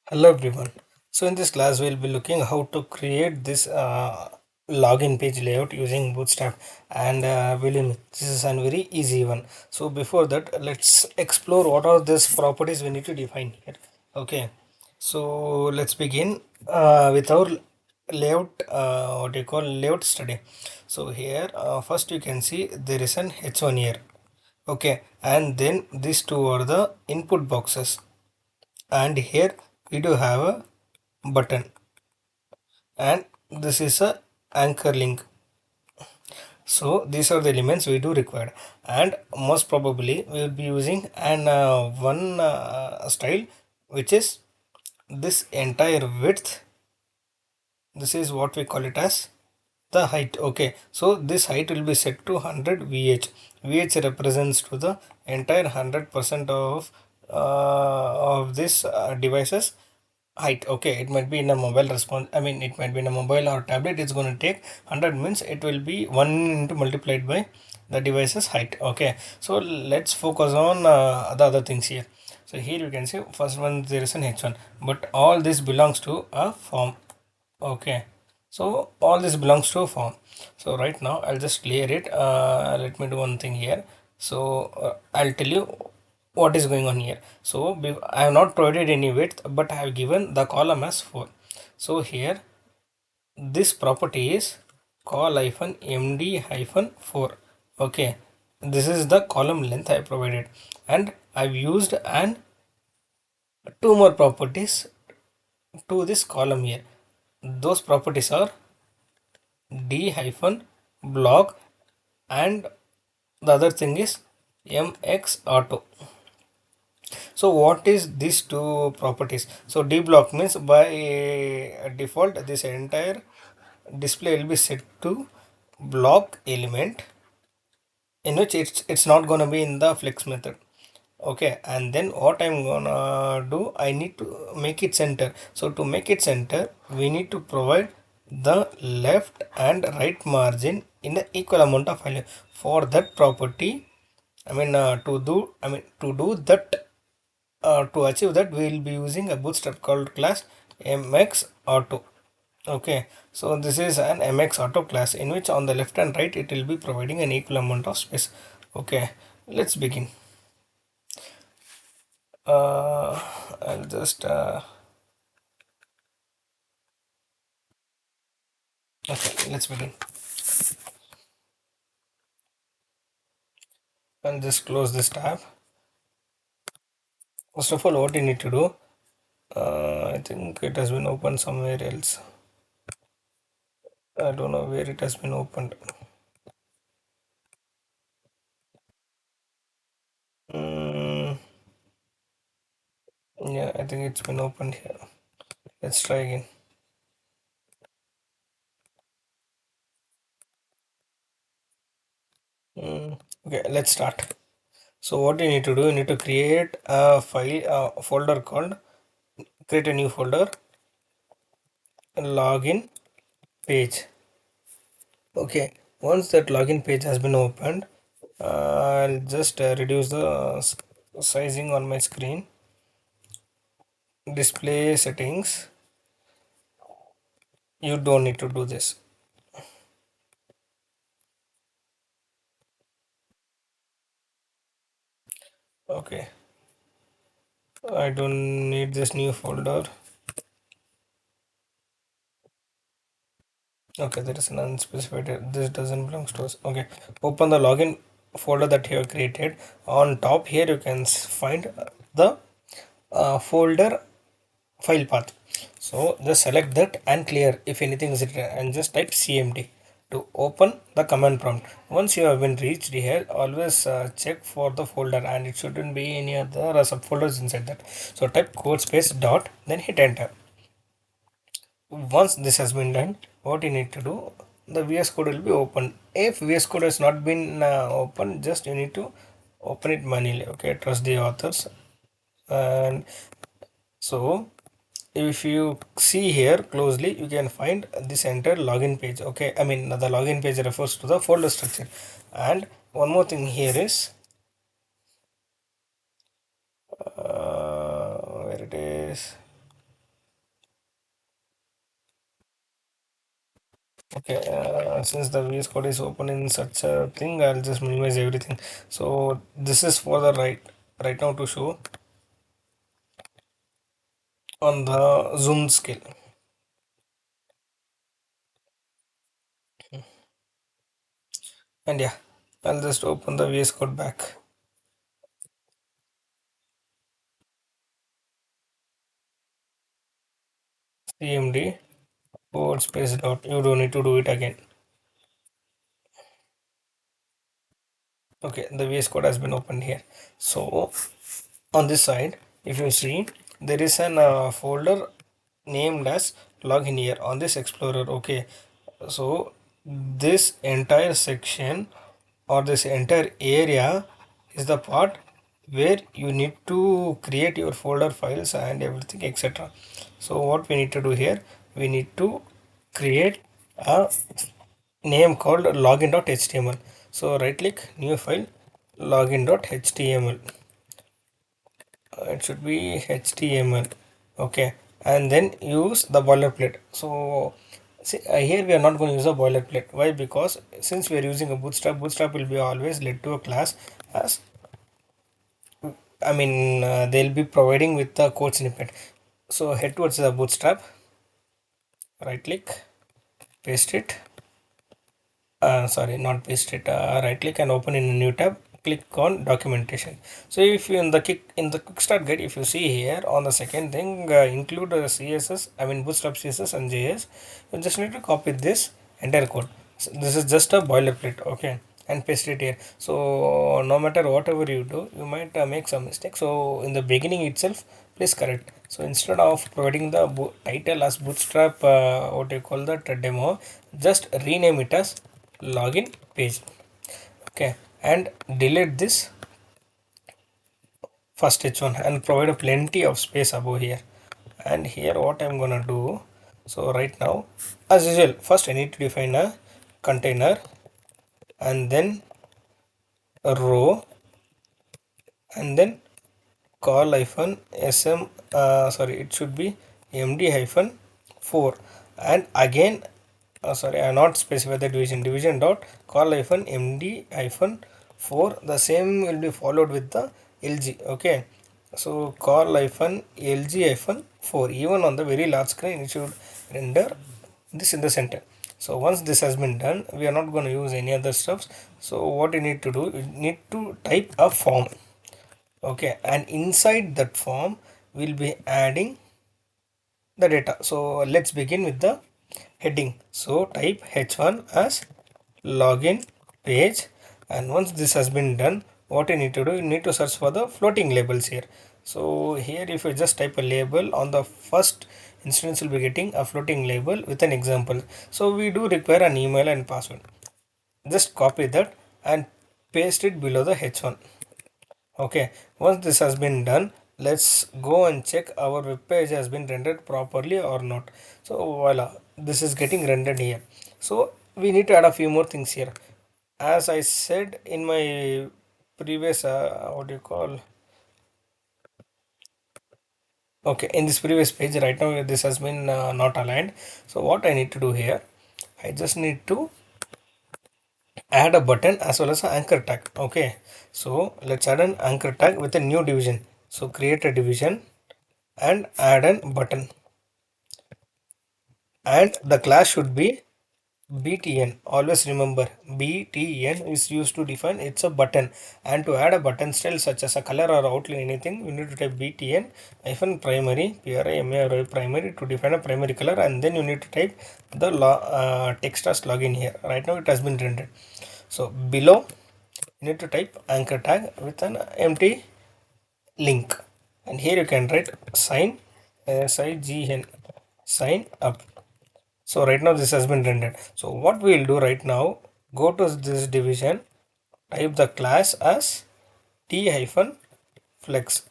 Hello everyone. So in this class we'll be looking how to create this login page layout using Bootstrap and believe me, this is a very easy one. So before that let's explore what are these properties we need to define here. Okay. So let's begin with our layout what you call layout study. So here first you can see there is an H1 here. Okay, and then these two are the input boxes, and here we do have a button, and this is a anchor link. So these are the elements we do require, and most probably we will be using an one style, which is this entire width. This is what we call it as the height. Okay, so this height will be set to 100 vh represents to the entire 100% of this devices height. Okay, it might be in a mobile response, I mean it might be in a mobile or tablet. It's going to take 100 means it will be 1 into multiplied by the device's height. Okay, so let's focus on the other things here. So here you can see first one there is an h1, but all this belongs to a form. Okay, so all this belongs to a form. So right now I'll just clear it. Let me do one thing here. So I'll tell you what is going on here. So I have not provided any width, but I have given the column as 4. So here this property is col hyphen md hyphen 4. Okay, this is the column length I provided, and I've used an two more properties to this column here. Those properties are d hyphen block, and the other thing is mx auto. So what is these two properties? So d block means by default this entire display will be set to block element, in which it's not going to be in the flex method. Okay, and then what I'm gonna do, I need to make it center. So to make it center we need to provide the left and right margin in the equal amount of value. For that property, to do that, to achieve that we will be using a bootstrap called class mx auto. Okay, so this is an mx auto class in which on the left and right it will be providing an equal amount of space. Okay, let's begin. uh, I'll just okay, let's begin. And just close this tab. First of all, what you need to do, I think it has been opened somewhere else. I don't know where it has been opened. mm, yeah, I think it's been opened here. Let's try again. Okay, let's start. So what you need to do, you need to create a file, a folder called, create a new folder, login page. Okay, once that login page has been opened, I'll just reduce the sizing on my screen. Display settings, you don't need to do this. Okay, I don't need this new folder. Okay, there is an unspecified, this doesn't belong to us. Okay, open the login folder that you have created. On top here you can find the folder file path. So just select that and clear if anything is written, and just type cmd to open the command prompt. Once you have been reached here, always check for the folder, and it shouldn't be any other subfolders inside that. So type code space dot, then hit enter. Once this has been done, what you need to do, the vs code will be open. If vs code has not been open, just you need to open it manually. Okay, trust the authors. And so if you see here closely, you can find this entire login page. Okay, I mean the login page refers to the folder structure. And one more thing here is where it is. Okay, since the VS Code is open in such a thing, I'll just minimize everything. So this is for the right now to show on the zoom scale. And yeah, I'll just open the VS Code back. CMD forward space dot. You don't need to do it again. Okay, the VS Code has been opened here. So on this side, if you see, there is an folder named as login here on this explorer. Okay, so this entire section or this entire area is the part where you need to create your folder files and everything, etc. So what we need to do here, we need to create a name called login.html. So right click new file, login.html. It should be HTML. Okay, and then use the boilerplate. So see, here we are not going to use a boilerplate. Why? Because since we are using a bootstrap will be always led to a class as, they'll be providing with the code snippet. So head towards the bootstrap, right click, paste it, sorry, not paste it, right click and open in a new tab, click on documentation. So if you in the quick start guide, if you see here on the second thing, include css, bootstrap css and js, you just need to copy this entire code. So this is just a boilerplate, okay, and paste it here. So no matter whatever you do, you might make some mistake. So in the beginning itself, please correct. So instead of providing the title as bootstrap, what you call that demo, just rename it as login page. Okay, and delete this first h1 and provide a plenty of space above here. And here what I'm gonna do, so right now as usual, first I need to define a container and then a row and then call hyphen sm, sorry, it should be md hyphen 4, and again, sorry, I not specify the division dot call hyphen md hyphen 4, the same will be followed with the lg. Okay, so call hyphen lg hyphen 4, even on the very large screen it should render this in the center. So once this has been done, we are not going to use any other stuffs. So what you need to do, you need to type a form. Okay, and inside that form we'll be adding the data. So let's begin with the heading. So type h1 as login page, and once this has been done, what you need to do, you need to search for the floating labels here. So here if you just type a label on the first instance, you'll be getting a floating label with an example. So we do require an email and password. Just copy that and paste it below the h1. Okay, once this has been done, let's go and check our web page has been rendered properly or not. So voila, this is getting rendered here. So we need to add a few more things here. As I said in my previous, what do you call? Okay, in this previous page, right now this has been not aligned. So what I need to do here, I just need to add a button as well as an anchor tag. Okay, so let's add an anchor tag with a new division. So create a division and add an button, and the class should be btn. Always remember, btn is used to define it's a button, and to add a button style such as a color or outline anything, you need to type btn hyphen primary primary primary to define a primary color, and then you need to type the text as login here. Right now it has been rendered. So below you need to type anchor tag with an empty link, and here you can write sign, sign, sign up. So right now this has been rendered. So what we will do right now, go to this division, type the class as t hyphen flex.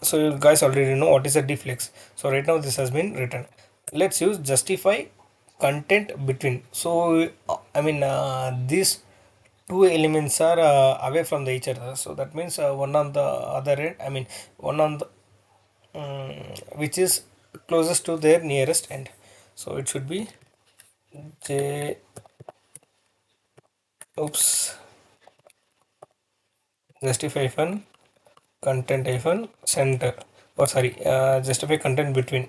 So you guys already know what is a deflex. So right now this has been written. Let's use justify content between. So these two elements are away from the each other. So that means one on the other end. One on the which is closest to their nearest end. So it should be j oops justify hyphen content hyphen center, or sorry, justify content between.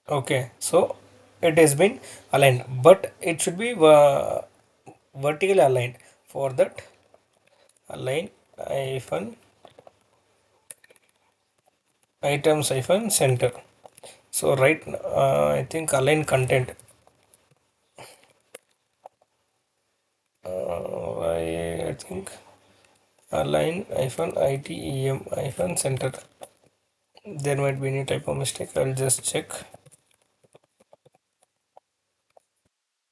Okay, so it has been aligned, but it should be vertically aligned. For that, align hyphen items hyphen center. So right, I think align content. I think align hyphen item hyphen center. There might be any typo mistake. I'll just check.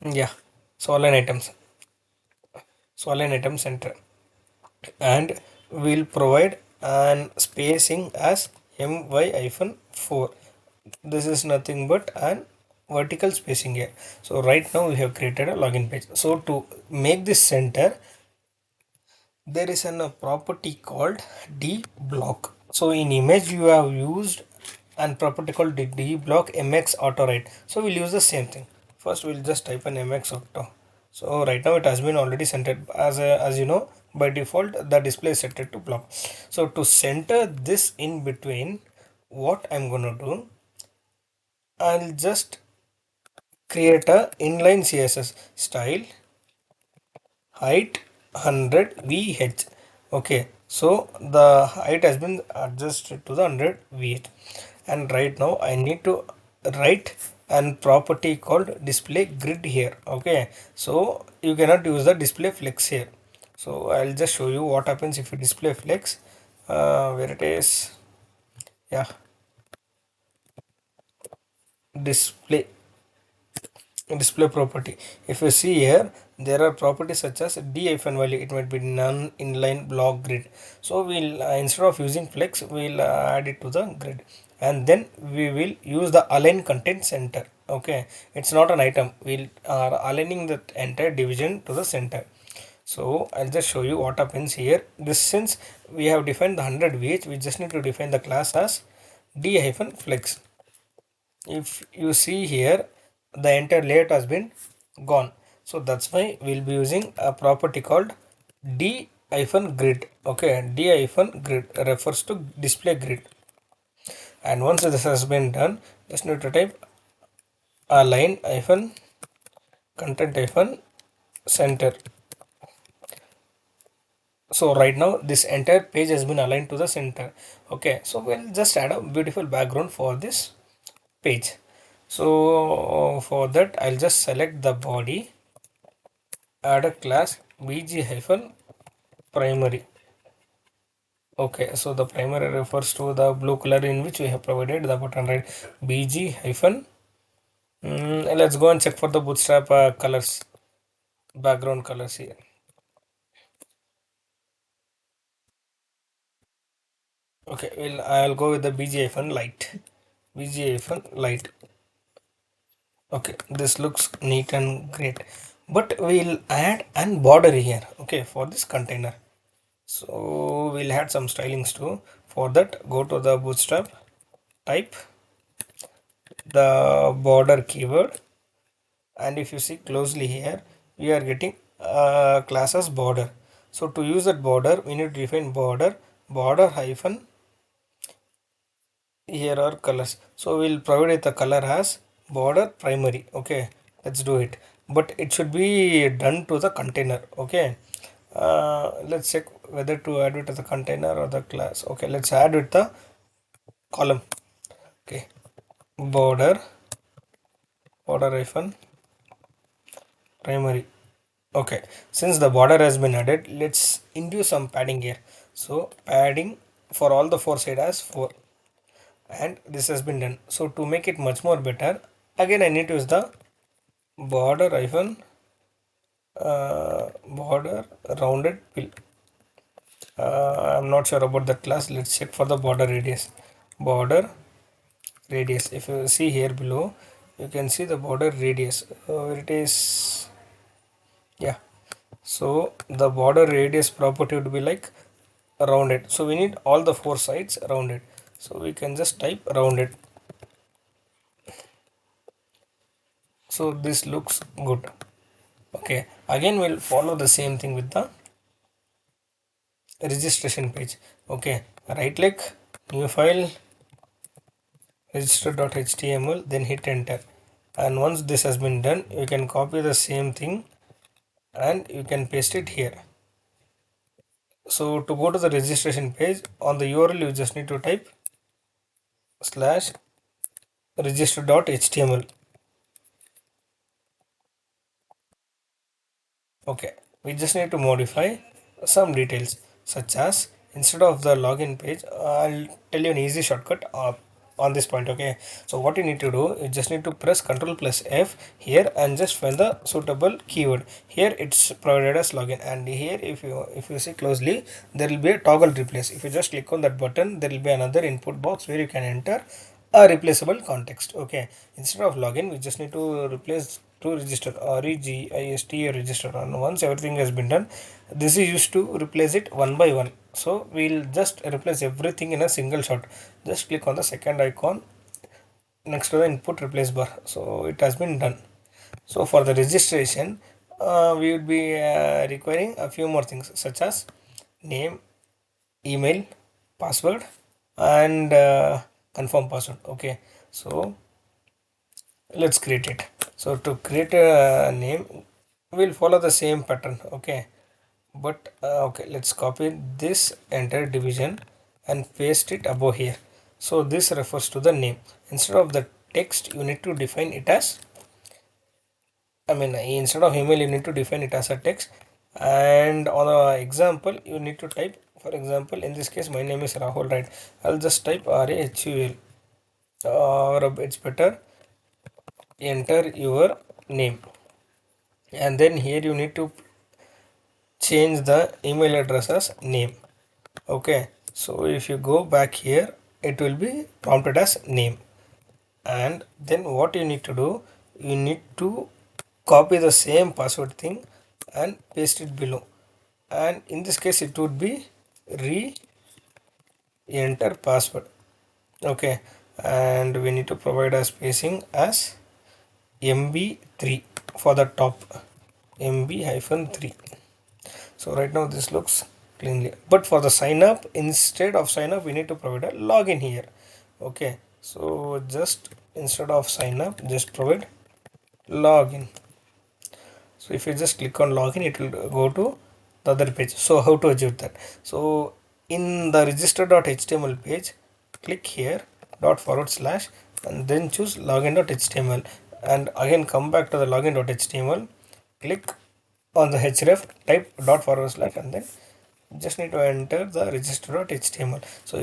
Yeah. So align items. So align item center, and we'll provide an spacing as my hyphen 4. This is nothing but an vertical spacing here. So right now we have created a login page. So to make this center, there is a property called d block. So in image you have used an property called d block mx auto write. So we'll use the same thing. First we'll just type an mx auto. So right now it has been already centered as you know, by default the display is set to block. So to center this in between, what I'm gonna do, I'll just create a inline css style height 100 vh. Okay, so the height has been adjusted to the 100 vh, and right now I need to write an property called display grid here. Okay, so you cannot use the display flex here. So I'll just show you what happens if you display flex, where it is. Yeah, display property. If you see here, there are properties such as d hyphen value, it might be none inline block grid. So we'll instead of using flex, we'll add it to the grid, and then we will use the align content center. Okay, it's not an item, we'll are aligning the entire division to the center. So I'll just show you what happens here. This, since we have defined the 100 vh, we just need to define the class as d hyphen flex. If you see here, the entire layout has been gone. So that's why we'll be using a property called d hyphen grid. Okay, d hyphen grid refers to display grid. And once this has been done, just need to type align hyphen content hyphen center. So right now this entire page has been aligned to the center. Okay, so we'll just add a beautiful background for this page. So for that I'll just select the body, add a class bg hyphen primary. Okay, so the primary refers to the blue color in which we have provided the button, right? bg hyphen, let's go and check for the bootstrap colors, background colors here. Okay, well, I'll go with the bg hyphen light, bg hyphen light. Okay, this looks neat and great, but we'll add an border here. Okay, for this container, so we'll add some stylings too. For that, go to the bootstrap, type the border keyword, and if you see closely here, we are getting class as border. So to use that border, we need to define border hyphen, here are colors. So we'll provide it the color as border primary. Okay, let's do it, but it should be done to the container. Okay, let's check whether to add it to the container or the class. Okay, let's add with the column. Okay, border hyphen primary. Okay, since the border has been added, let's induce some padding here. So padding for all the four sides as 4, and this has been done. So to make it much more better, again I need to use the border hyphen border rounded fill. I'm not sure about that class. Let's check for the border radius. Border radius. If you see here below, you can see the border radius. It is, yeah. So the border radius property would be like rounded. So we need all the four sides rounded. So we can just type rounded. So this looks good. Okay, again we'll follow the same thing with the registration page. Okay, right click, new file, register.html, then hit enter. And once this has been done, you can copy the same thing and you can paste it here. So to go to the registration page, on the URL you just need to type slash register.html. Okay, we just need to modify some details, such as instead of the login page, I'll tell you an easy shortcut on this point. Okay, so what you need to do, you just need to press Ctrl plus F here and just find the suitable keyword. Here it's provided as login, and here if you see closely, there will be a toggle replace. If you just click on that button, there will be another input box where you can enter a replaceable context. Okay, instead of login, we just need to replace to register or regist register. And once everything has been done, this is used to replace it one by one. So we'll just replace everything in a single shot. Just click on the second icon next to the input replace bar. So it has been done. So for the registration, we would be requiring a few more things, such as name, email, password, and confirm password. Okay, so let's create it. So to create a name, we'll follow the same pattern. Okay, but okay, let's copy this entire division and paste it above here. So this refers to the name. Instead of the text, you need to define it as, I mean, instead of email, you need to define it as a text. And on the example, you need to type, for example, in this case, my name is Rahul, right? I'll just type RAHUL, or it's better, enter your name. And then here you need to change the email address as name. Okay, so if you go back here, it will be prompted as name. And then what you need to do, you need to copy the same password thing and paste it below. And in this case it would be re-enter password. Okay, and we need to provide a spacing as MB3 for the top, MB-3. So right now this looks cleanly, but for the sign up, instead of sign up, we need to provide a login here. Okay, so just instead of sign up, just provide login. So if you just click on login, it will go to the other page. So how to achieve that? So in the register.html page, click here dot forward slash and then choose login.html, and again come back to the login.html, click on the href, type dot forward slash, and then just need to enter the register.html. So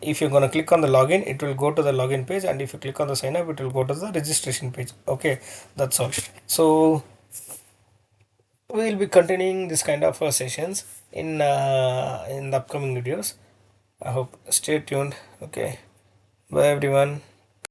if you're going to click on the login, it will go to the login page, and if you click on the sign up, it will go to the registration page. Okay, that's all. So we will be continuing this kind of sessions in the upcoming videos. I hope, stay tuned. Okay, bye everyone.